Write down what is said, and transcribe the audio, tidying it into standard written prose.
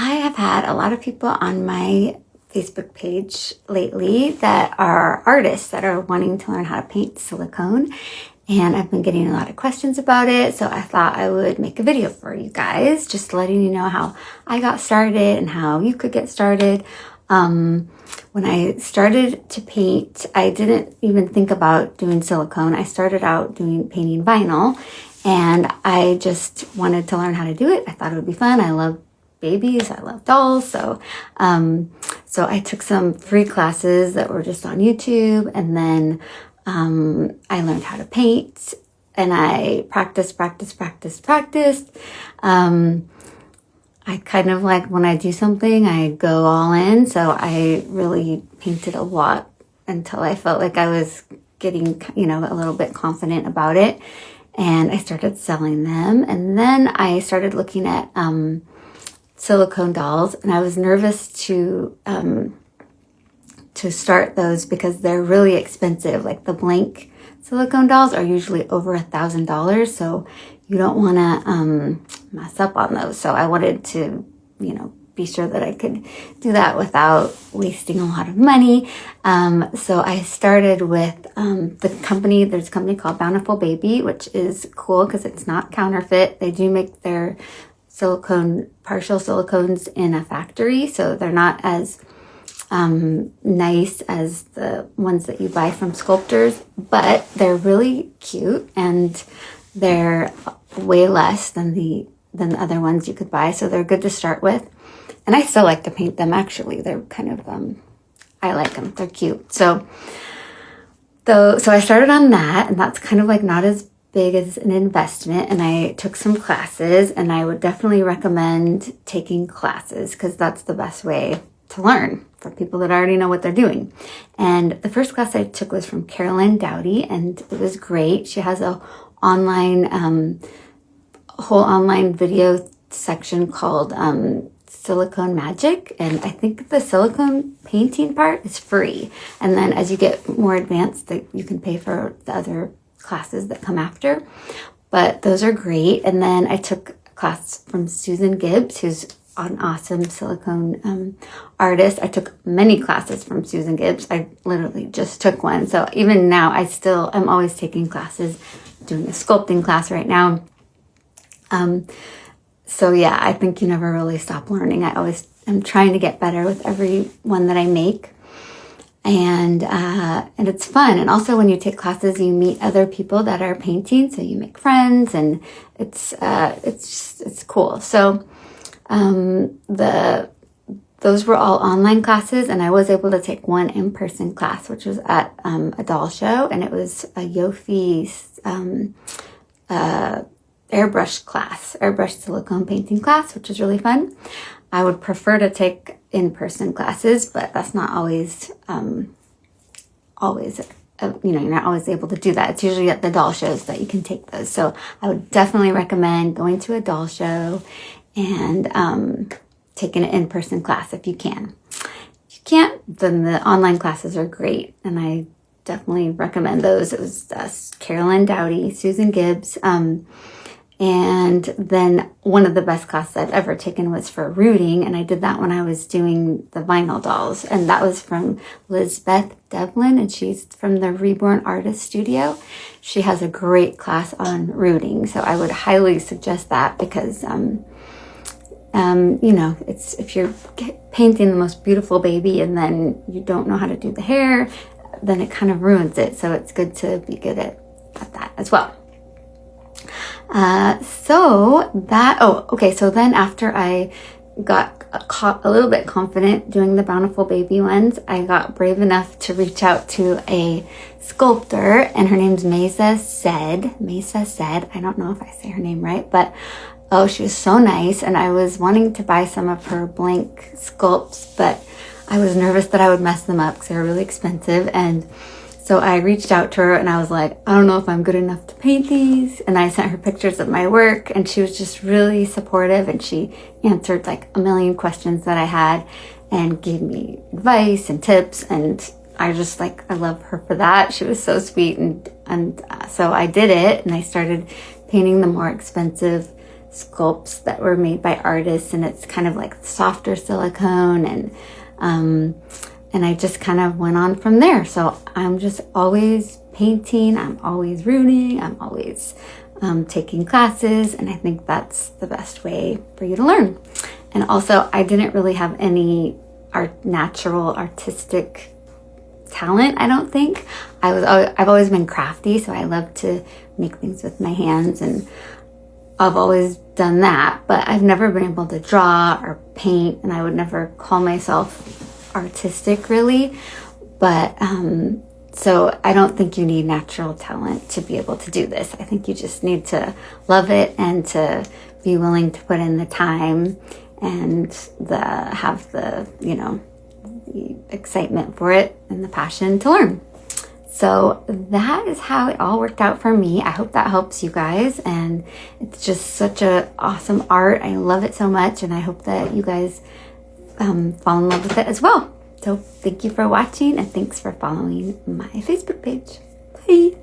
I have had a lot of people on my Facebook page lately that are artists that are wanting to learn how to paint silicone. And I've been getting a lot of questions about it. So I thought I would make a video for you guys, just letting you know how I got started and how you could get started. When I started to paint, I didn't even think about doing silicone. I started out painting vinyl, and I just wanted to learn how to do it. I thought it would be fun. I love babies. I love dolls. So I took some free classes that were just on YouTube, and then I learned how to paint, and I practiced. I kind of like when I do something, I go all in. So I really painted a lot until I felt like I was getting, a little bit confident about it. And I started selling them. And then I started looking at silicone dolls, and I was nervous to start those because they're really expensive. Like the blank silicone dolls are usually over $1,000. So you don't want to mess up on those. So I wanted to, be sure that I could do that without wasting a lot of money. So I started with there's a company called Bountiful Baby, which is cool because it's not counterfeit. They do make their partial silicones in a factory. So they're not as nice as the ones that you buy from sculptors, but they're really cute, and they're way less than the other ones you could buy. So they're good to start with. And I still like to paint them, actually. They're kind of, I like them. They're cute. So I started on that, and that's kind of like not as big as an investment. And I took some classes, and I would definitely recommend taking classes because that's the best way to learn for people that already know what they're doing. And the first class I took was from Carolyn Dowdy, and it was great. She has a whole online video section called Silicone Magic, and I think the silicone painting part is free, and then as you get more advanced, you can pay for the other classes that come after. But those are great. And then I took a class from Susan Gibbs, who's an awesome silicone artist. I took many classes from Susan Gibbs. I literally just took one. So even now, I'm always taking classes, doing a sculpting class right now. So yeah, I think you never really stop learning. I always am trying to get better with every one that I make. And it's fun. And also when you take classes, you meet other people that are painting. So you make friends, and it's cool. So, those were all online classes, and I was able to take one in-person class, which was at a doll show, and it was a Yofi airbrush silicone painting class, which is really fun. I would prefer to take in-person classes, but that's not always you're not always able to do that. It's usually at the doll shows that you can take those. So I would definitely recommend going to a doll show and taking an in-person class if you can. If you can't, then the online classes are great, and I definitely recommend those. It was Carolyn Dowdy, Susan Gibbs, and then one of the best classes I've ever taken was for rooting, and I did that when I was doing the vinyl dolls, and that was from Lizbeth Devlin, and she's from the Reborn Artist Studio. She has a great class on rooting, so I would highly suggest that because it's if you're painting the most beautiful baby and then you don't know how to do the hair, then it kind of ruins it. So it's good to be good at that as well. So then after I got a little bit confident doing the Bountiful Baby ones, I got brave enough to reach out to a sculptor, and her name's Mesa said, I don't know if I say her name right, but she was so nice, and I was wanting to buy some of her blank sculpts, but I was nervous that I would mess them up because they were really expensive. And so I reached out to her, and I was like, I don't know if I'm good enough to paint these. And I sent her pictures of my work, and she was just really supportive, and she answered like a million questions that I had and gave me advice and tips. And I love her for that. She was so sweet. And so I did it, and I started painting the more expensive sculpts that were made by artists, and it's kind of like softer silicone, and I just kind of went on from there. So I'm just always painting, I'm always runing, I'm always taking classes, and I think that's the best way for you to learn. And also, I didn't really have any natural artistic talent, I don't think. I've always been crafty, so I love to make things with my hands, and I've always done that, but I've never been able to draw or paint, and I would never call myself artistic really. But so I don't think you need natural talent to be able to do this. I think you just need to love it and to be willing to put in the time and have the excitement for it and the passion to learn. So that is how it all worked out for me. I hope that helps you guys, and it's just such a awesome art. I love it so much, and I hope that you guys fall in love with it as well. So thank you for watching, and thanks for following my Facebook page. Bye.